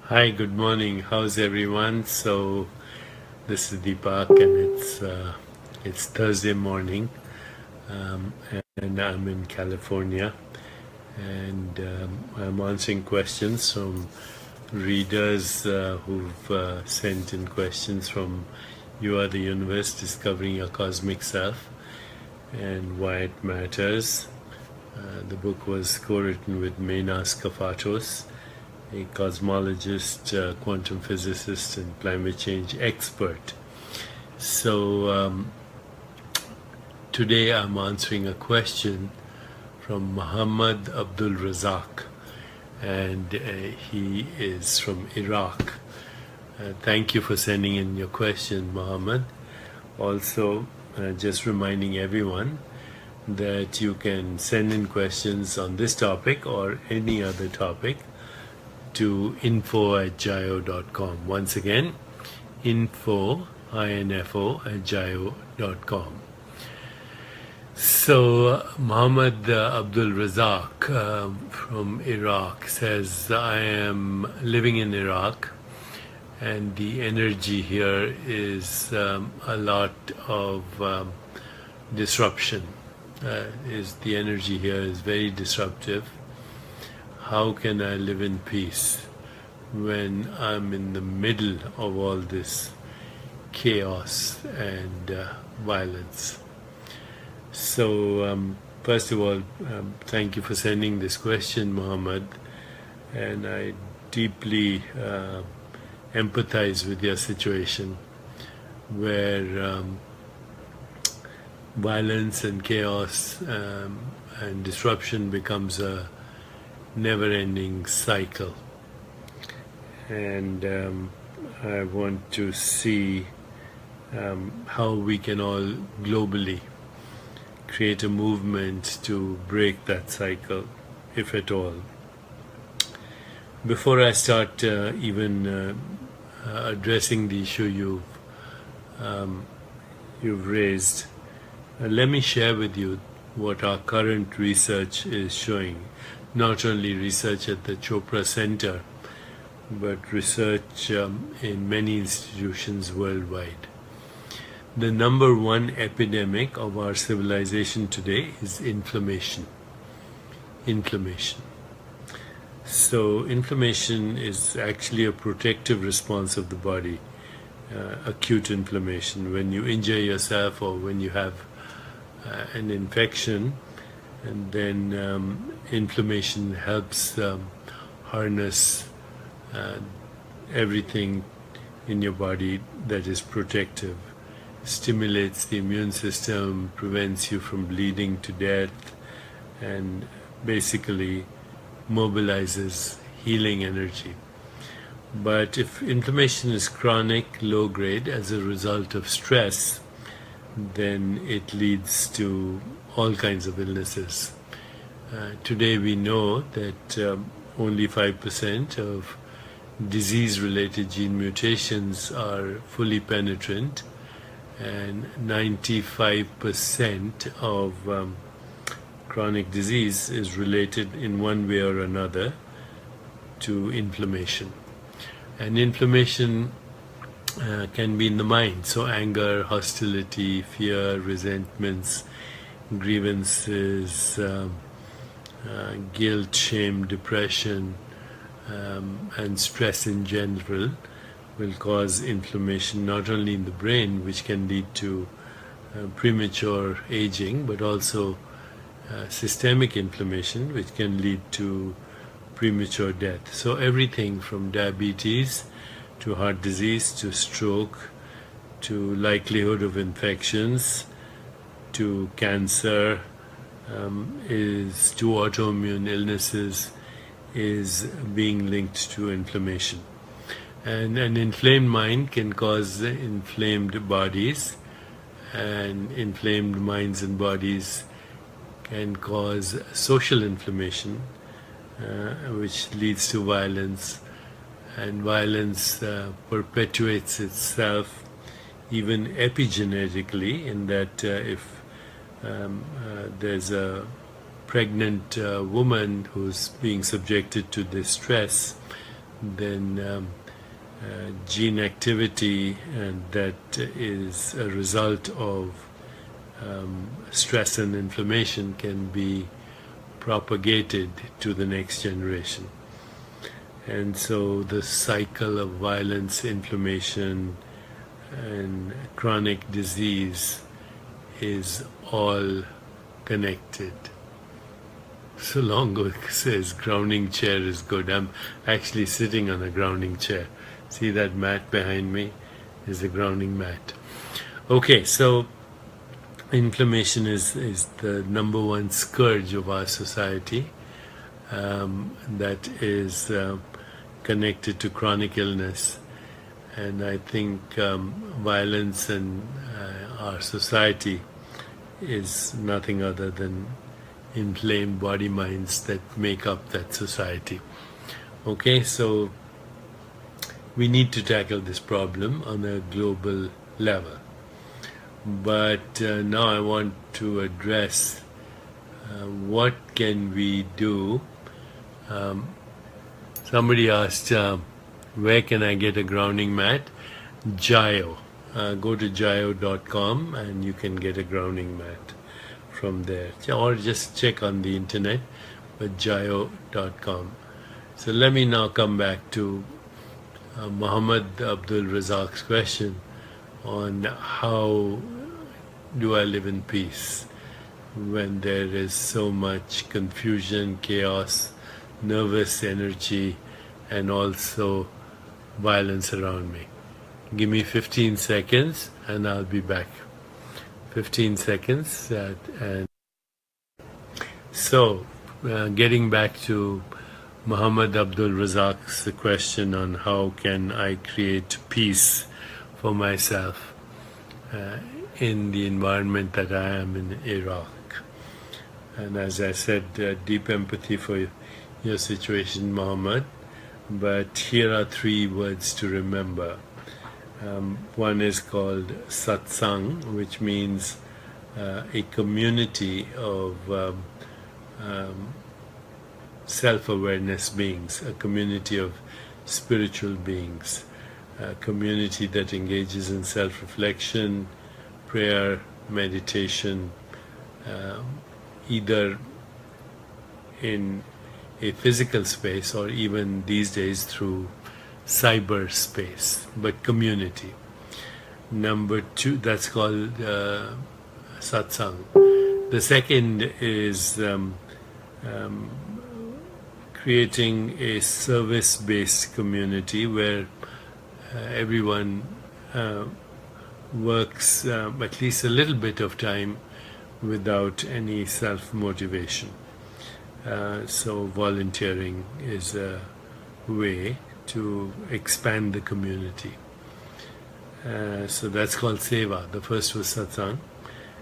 Hi, good morning. How's everyone? So this is Deepak, and it's Thursday morning, and I'm in California, and I'm answering questions from readers who've sent in questions from "You Are the Universe: Discovering Your Cosmic Self" and "Why It Matters." The book was co-written with Menas Kafatos, a cosmologist, quantum physicist, and climate change expert. So today I'm answering a question from Muhammad Abdul Razak, and he is from Iraq. Thank you for sending in your question, Muhammad. Also, just reminding everyone that you can send in questions on this topic or any other topic to info@jayo.com. Once again, info@jayo.com. So Muhammad Abdul Razak from Iraq says, I am living in Iraq, and the energy here is a lot of disruption. The energy here is very disruptive. How can I live in peace when I'm in the middle of all this chaos and violence? So first of all, thank you for sending this question, Muhammad, and I deeply empathize with your situation, where violence and chaos and disruption becomes a never-ending cycle, and I want to see how we can all globally create a movement to break that cycle, if at all. Before I start even addressing the issue you've raised, let me share with you what our current research is showing. Not only research at the Chopra Center, but research in many institutions worldwide. The number one epidemic of our civilization today is inflammation. Inflammation. So inflammation is actually a protective response of the body, acute inflammation. When you injure yourself or when you have an infection, and then inflammation helps harness everything in your body that is protective, stimulates the immune system, prevents you from bleeding to death, and basically mobilizes healing energy. But if inflammation is chronic, low grade, as a result of stress, then it leads to all kinds of illnesses. Today we know that only 5% of disease-related gene mutations are fully penetrant, and 95% of chronic disease is related in one way or another to inflammation. And inflammation can be in the mind, so anger, hostility, fear, resentments, grievances, guilt, shame, depression, and stress in general will cause inflammation not only in the brain, which can lead to premature aging, but also systemic inflammation, which can lead to premature death. So everything from diabetes to heart disease to stroke to likelihood of infections to cancer is to autoimmune illnesses is being linked to inflammation. And an inflamed mind can cause inflamed bodies, and inflamed minds and bodies can cause social inflammation, which leads to violence, and violence perpetuates itself even epigenetically, in that if there's a pregnant woman who's being subjected to this stress, then gene activity that is a result of stress and inflammation can be propagated to the next generation. And so the cycle of violence, inflammation, and chronic disease is all connected. So Longo says grounding chair is good. I'm actually sitting on a grounding chair. See that mat behind me is a grounding mat. Okay, so inflammation is the number one scourge of our society that is connected to chronic illness. And I think violence in our society is nothing other than inflamed body minds that make up that society. Okay, so we need to tackle this problem on a global level. But now I want to address what can we do. Somebody asked, where can I get a grounding mat? Jayo. Go to jayo.com and you can get a grounding mat from there. Or just check on the internet, but jayo.com. So let me now come back to Muhammad Abdul Razak's question on how do I live in peace when there is so much confusion, chaos, nervous energy, and also violence around me. Give me 15 seconds and I'll be back. 15 seconds. And so, getting back to Muhammad Abdul Razak's question on how can I create peace for myself in the environment that I am in Iraq. And as I said, deep empathy for your situation, Muhammad. But here are 3 words to remember. One is called satsang, which means a community of self-awareness beings, a community of spiritual beings, a community that engages in self-reflection, prayer, meditation, either in a physical space or even these days through cyberspace, but community. Number 2, that's called satsang. The second is creating a service-based community where everyone works at least a little bit of time without any self-motivation. So volunteering is a way to expand the community. So that's called seva. The first was satsang.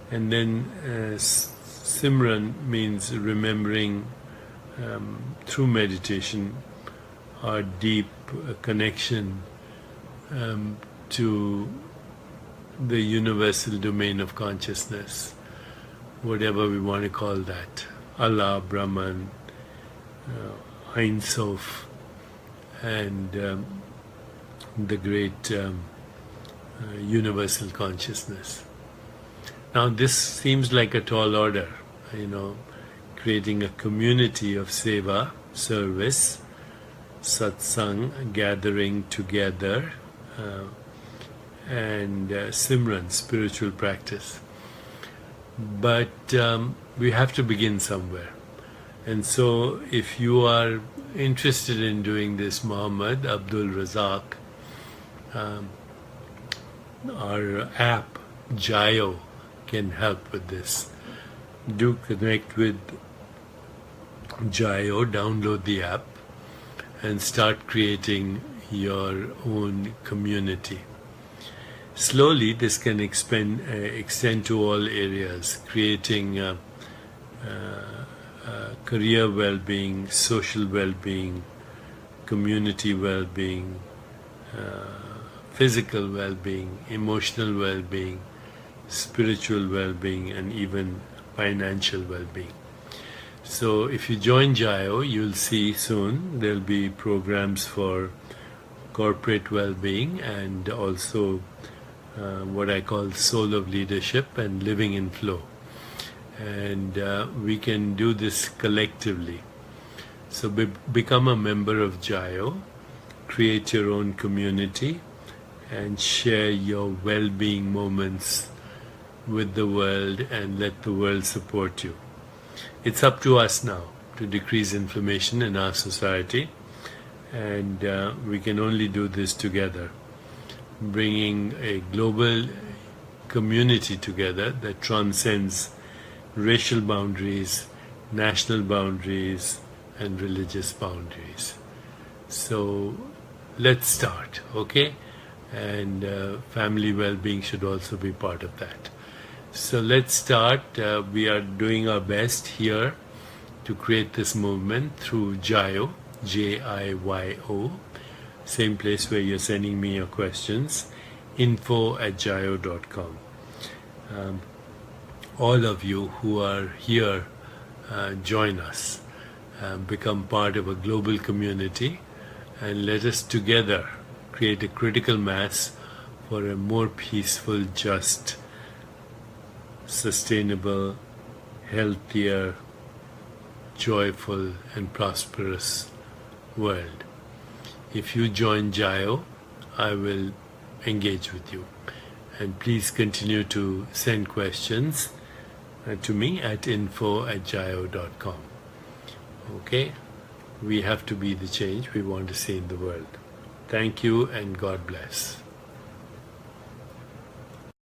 And then simran means remembering through meditation our deep connection to the universal domain of consciousness, whatever we want to call that. Allah, Brahman, Ein Sof, and the great universal consciousness. Now this seems like a tall order, creating a community of seva, service, satsang, gathering together, and simran, spiritual practice. But we have to begin somewhere. And so if you are interested in doing this, Muhammad Abdul Razak, our app, Jayo, can help with this. Do connect with Jayo, download the app, and start creating your own community. Slowly, this can extend to all areas, creating career well-being, social well-being, community well-being, physical well-being, emotional well-being, spiritual well-being, and even financial well-being. So if you join JIO, you'll see soon there'll be programs for corporate well-being and also what I call soul of leadership and living in flow. And we can do this collectively. So become a member of JIO, create your own community, and share your well-being moments with the world and let the world support you. It's up to us now to decrease inflammation in our society, and we can only do this together, bringing a global community together that transcends racial boundaries, national boundaries, and religious boundaries. So let's start, okay? And family well-being should also be part of that. So let's start. We are doing our best here to create this movement through JIO, J-I-Y-O, same place where you're sending me your questions, info@jio.com. All of you who are here, join us, become part of a global community, and let us together create a critical mass for a more peaceful, just, sustainable, healthier, joyful, and prosperous world. If you join JIO, I will engage with you. And please continue to send questions to me at info@jio.com. Okay? We have to be the change we want to see in the world. Thank you and God bless.